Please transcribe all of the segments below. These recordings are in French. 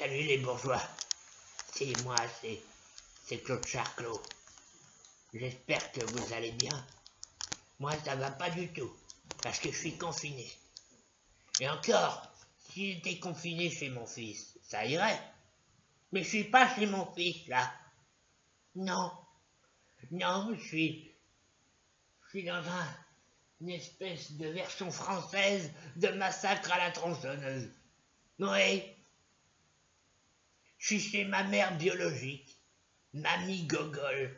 Salut les bourgeois. C'est moi, c'est Claude Charclot. J'espère que vous allez bien. Moi, ça va pas du tout, parce que je suis confiné. Et encore, si j'étais confiné chez mon fils, ça irait. Mais je suis pas chez mon fils, là. Non. Non, je suis dans une espèce de version française de Massacre à la tronçonneuse. Oui. Je suis chez ma mère biologique, Mamie Gogol.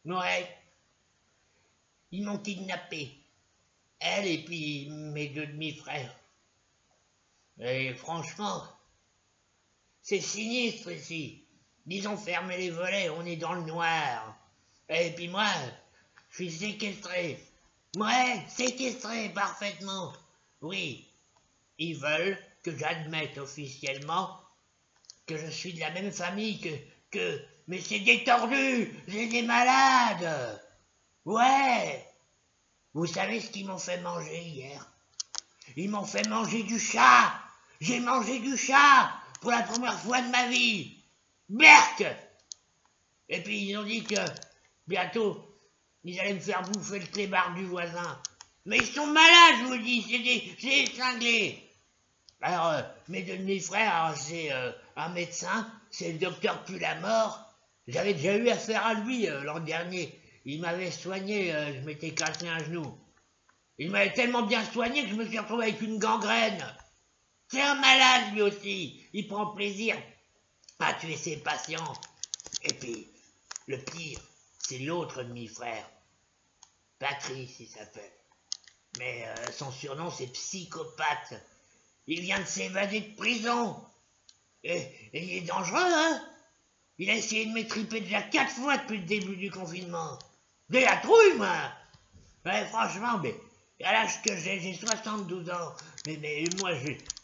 Ouais. Ils m'ont kidnappé. Elle et puis mes deux demi-frères. Et franchement, c'est sinistre ici. Ils ont fermé les volets, on est dans le noir. Et puis moi, je suis séquestré. Ouais, séquestré parfaitement. Oui, ils veulent que j'admette officiellement que je suis de la même famille que... Mais c'est des tordus, c'est des malades. Ouais. Vous savez ce qu'ils m'ont fait manger hier? Ils m'ont fait manger du chat. J'ai mangé du chat pour la première fois de ma vie. Berk. Et puis ils ont dit que bientôt, ils allaient me faire bouffer le clébard du voisin. Mais ils sont malades, je vous dis, c'est des cinglés. Alors, mes deux demi-frères, c'est un médecin, c'est le docteur Pulamort. J'avais déjà eu affaire à lui l'an dernier. Il m'avait soigné, je m'étais cassé un genou. Il m'avait tellement bien soigné que je me suis retrouvé avec une gangrène. C'est un malade lui aussi. Il prend plaisir à tuer ses patients. Et puis, le pire, c'est l'autre demi-frère. Patrice, il s'appelle. Mais son surnom, c'est Psychopathe. Il vient de s'évader de prison. Et il est dangereux, hein? Il a essayé de m'étriper déjà 4 fois depuis le début du confinement. De la trouille, moi! Ouais, franchement, mais à l'âge que j'ai 72 ans. Mais moi,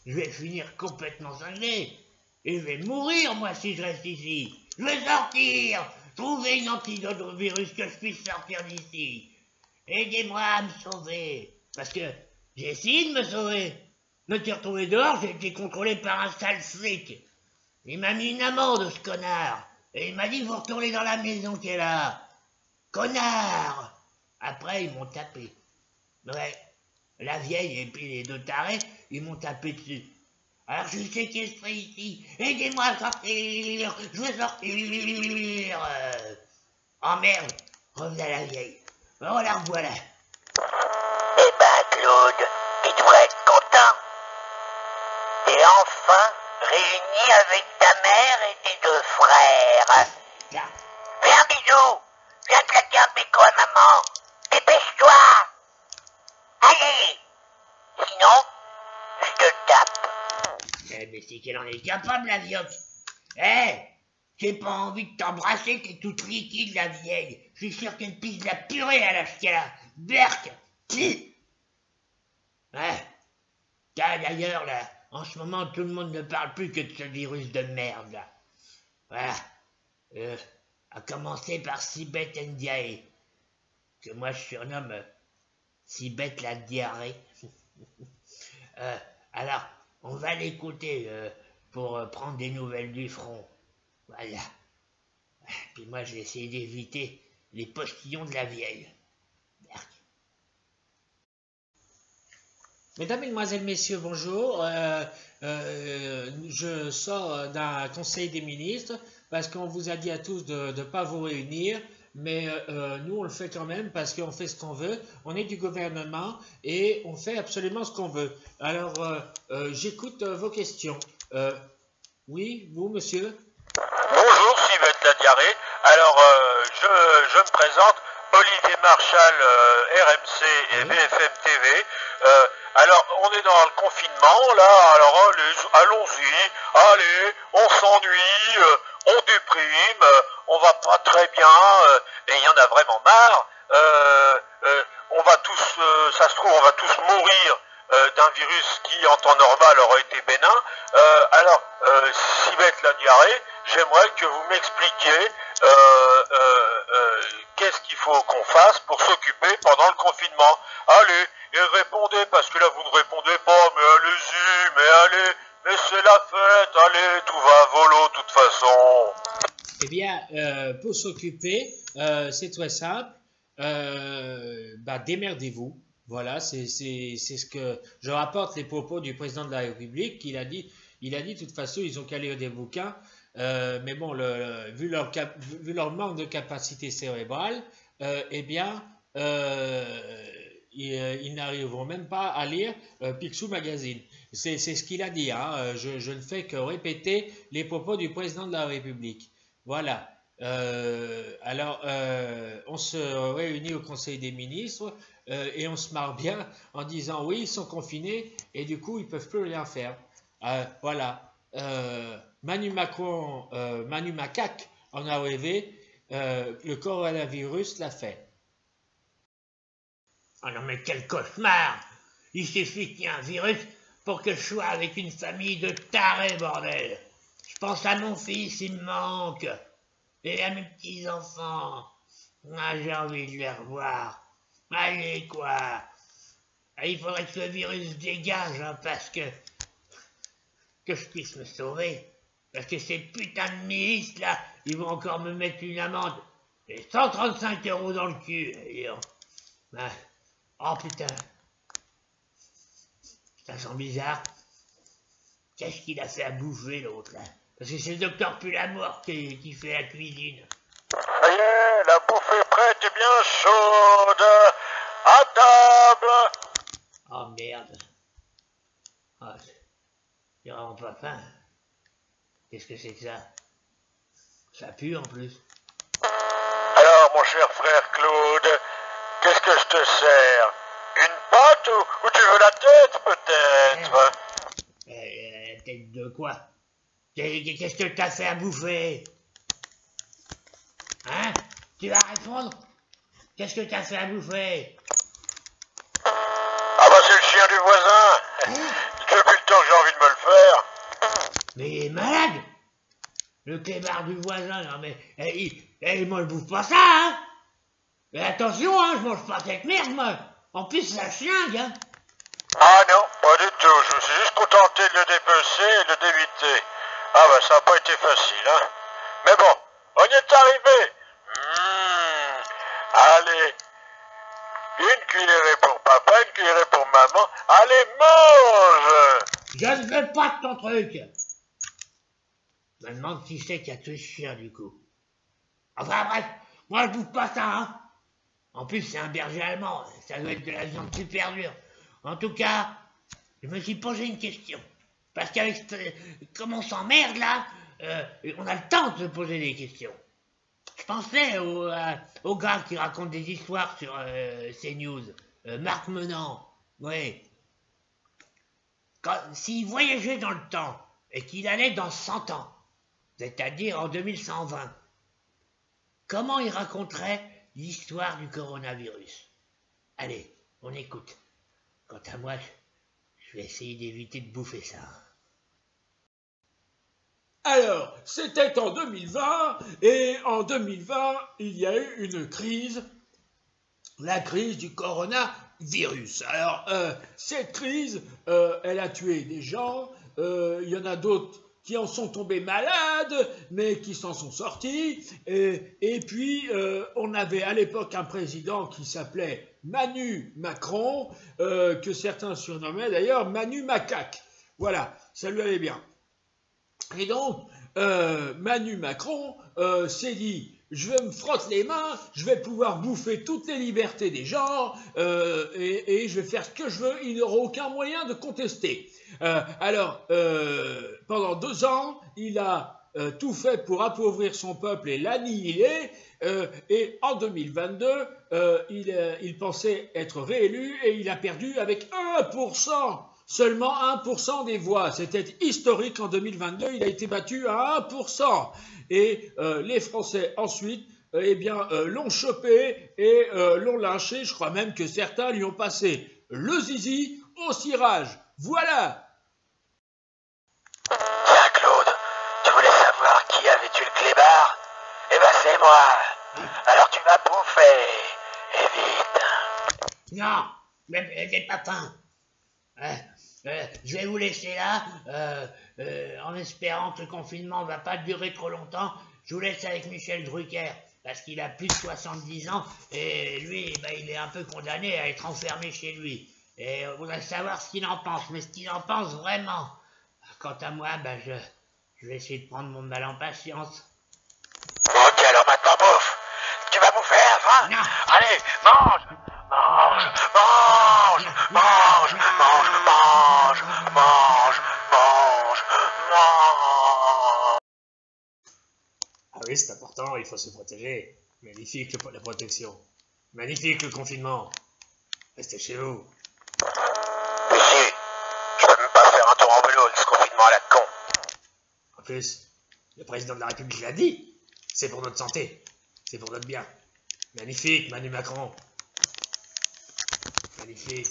je vais finir complètement cinglé. Et je vais mourir, moi, si je reste ici. Je vais sortir! Trouver une antidote au virus que je puisse sortir d'ici. Aidez-moi à me sauver. Parce que j'ai essayé de me sauver. Me suis retrouvé dehors, j'ai été contrôlé par un sale flic. Il m'a mis une amende, ce connard. Et il m'a dit, vous retournez dans la maison qui est là. Connard! Après, ils m'ont tapé. Ouais, la vieille et puis les deux tarés, ils m'ont tapé dessus. Alors je suis séquestré ici. Aidez-moi à sortir. Je veux sortir. Oh merde, revenez à la vieille. Oh la revoilà. Eh ben Claude, tu devrais être content. T'es enfin réuni avec ta mère et tes deux frères. Là. Fais un bisou. Viens claquer un béco à maman. Dépêche-toi. Allez. Sinon, je te tape. Mais c'est qu'elle en est capable, la vieille. J'ai pas envie de t'embrasser, t'es toute liquide, la vieille. Je suis sûr qu'elle pisse de la purée à l'âge qu'elle a. Berk. Ouais. D'ailleurs, là, en ce moment, tout le monde ne parle plus que de ce virus de merde, là. Voilà. À commencer par Sibeth Ndiaye, que moi je surnomme Sibeth la diarrhée. Alors, on va l'écouter pour prendre des nouvelles du front. Voilà. Puis moi, j'ai essayé d'éviter les postillons de la vieille. Berk. Mesdames, Mesdemoiselles, Messieurs, bonjour. Je sors d'un conseil des ministres parce qu'on vous a dit à tous de ne pas vous réunir, mais nous, on le fait quand même parce qu'on fait ce qu'on veut. On est du gouvernement et on fait absolument ce qu'on veut. Alors, j'écoute vos questions. Oui, vous, monsieur? Bonjour, Sylvette la diarrhée. Alors, je me présente, Olivier Marchal, RMC et BFM TV. Alors, on est dans le confinement, là, alors allons-y, allez, on s'ennuie, on déprime, on va pas très bien, et il y en a vraiment marre. On va tous, ça se trouve, on va tous mourir d'un virus qui, en temps normal, aurait été bénin. Alors, Sylvette la diarrhée, j'aimerais que vous m'expliquiez qu'est-ce qu'il faut qu'on fasse pour s'occuper pendant le confinement. Allez, et répondez, parce que là vous ne répondez pas, mais allez-y, mais et c'est la fête, allez, tout va à volo, de toute façon. Eh bien, pour s'occuper, c'est très simple. Démerdez-vous. Voilà, c'est ce que je rapporte les propos du président de la République qu'il a dit. Il a dit, de toute façon, ils ont qu'à lire des bouquins. Mais bon, vu leur manque de capacité cérébrale, eh bien, ils n'arriveront même pas à lire Picsou Magazine. C'est ce qu'il a dit. Hein. Je ne fais que répéter les propos du président de la République. Voilà. On se réunit au Conseil des ministres et on se marre bien en disant oui, ils sont confinés et du coup, ils ne peuvent plus rien faire. Voilà. Manu Macron, Manu Macaque en a rêvé, le coronavirus l'a fait. Oh non mais quel cauchemar! Il suffit qu'il y ait un virus pour que je sois avec une famille de tarés, bordel! Je pense à mon fils, il me manque! Et à mes petits-enfants! Ah, j'ai envie de les revoir! Allez, quoi! Ah, il faudrait que ce virus dégage, hein, parce que je puisse me sauver. Parce que ces putains de milices, là, ils vont encore me mettre une amende. Et 135 € dans le cul. Ah. Oh putain. Ça sent bizarre. Qu'est-ce qu'il a fait à bouffer, l'autre, là? Parce que c'est le docteur Pulamort qui fait la cuisine. Ça y est, la bouffe est prête et bien chaude. À table. Oh merde. Oh, j'ai vraiment pas faim. Qu'est-ce que c'est que ça? Ça pue en plus. Alors, mon cher frère Claude, qu'est-ce que je te sers? Une pâte ou tu veux la tête, peut-être? Tête de quoi? Qu'est-ce que t'as fait à bouffer? Hein? Tu vas répondre? Qu'est-ce que t'as fait à bouffer? Ah bah c'est le chien du voisin. Depuis le temps que j'ai envie de me le faire. Mais il est malade! Le clébard du voisin, non mais... moi je bouffe pas ça, hein! Mais attention, hein, je mange pas cette merde, moi! En plus, ça chlingue, hein! Ah non, pas du tout. Je me suis juste contenté de le dépecer et de le débiter. Ah bah ça n'a pas été facile, hein. Mais bon, on y est arrivé. Allez, une cuillerée pour papa, une cuillerée pour maman. Allez, mange! Je ne veux pas de ton truc! Je me demande qui c'est qui a tué ce chien, du coup. Enfin bref, moi je bouffe pas ça, hein! En plus, c'est un berger allemand, ça doit être de la viande super dure. En tout cas, je me suis posé une question. Parce qu'avec comme on s'emmerde là, on a le temps de se poser des questions. Je pensais au gars qui raconte des histoires sur CNews, Marc Menant. Oui. S'il voyageait dans le temps et qu'il allait dans 100 ans, c'est-à-dire en 2120, comment il raconterait l'histoire du coronavirus? Allez, on écoute. Quant à moi, je vais essayer d'éviter de bouffer ça. Alors, c'était en 2020, et en 2020, il y a eu une crise, la crise du coronavirus. Alors, cette crise, elle a tué des gens, il y en a d'autres qui en sont tombés malades, mais qui s'en sont sortis. Et puis, on avait à l'époque un président qui s'appelait Manu Macron, que certains surnommaient d'ailleurs Manu Macaque. Voilà, ça lui allait bien. Et donc, Manu Macron s'est dit, je me frotte les mains, je vais pouvoir bouffer toutes les libertés des gens, et je vais faire ce que je veux, il n'aura aucun moyen de contester. Pendant 2 ans, il a tout fait pour appauvrir son peuple et l'annihiler, et en 2022, il pensait être réélu, et il a perdu avec 1%. Seulement 1% des voix. C'était historique en 2022, il a été battu à 1%. Et les Français ensuite, l'ont chopé et l'ont lynché. Je crois même que certains lui ont passé le zizi au cirage. Voilà. Tiens Claude, tu voulais savoir qui avait tué le clébard? Eh ben c'est moi. Alors tu vas bouffer. Et vite. Non, mais j'ai pas faim. Je vais vous laisser là, en espérant que le confinement va pas durer trop longtemps. Je vous laisse avec Michel Drucker, parce qu'il a plus de 70 ans, et lui, ben, il est un peu condamné à être enfermé chez lui. Et on voudrait savoir ce qu'il en pense, mais ce qu'il en pense vraiment. Quant à moi, ben, je vais essayer de prendre mon mal en patience. Ok, alors maintenant, bouffe. Tu vas bouffer, enfin. Non. Allez, mange. Mange, mange, mange, mange, mange, mange, mange, mange. Ah oui, c'est important, il faut se protéger. Magnifique la protection. Magnifique le confinement. Restez chez vous. Ici, je peux même pas faire un tour en vélo de ce confinement à la con. En plus, le président de la République l'a dit. C'est pour notre santé. C'est pour notre bien. Magnifique, Manu Macron. Magnifique.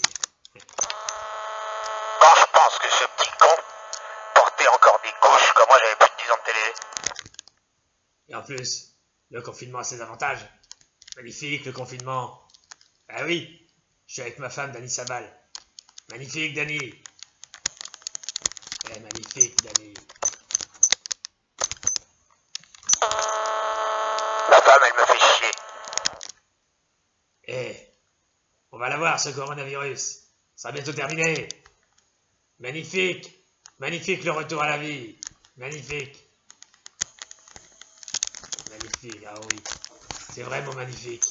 Quand je pense que ce petit con portait encore des couches quand moi j'avais plus de 10 ans de télé. Et en plus, le confinement a ses avantages. Magnifique le confinement. Ah oui, je suis avec ma femme Dani Sabal. Magnifique Dani. Eh, magnifique Dani. Ma femme, elle me fait chier. Eh, on va l'avoir ce coronavirus. Ça sera bientôt terminé. Magnifique. Magnifique le retour à la vie. Magnifique. Magnifique, ah oui. C'est vraiment magnifique.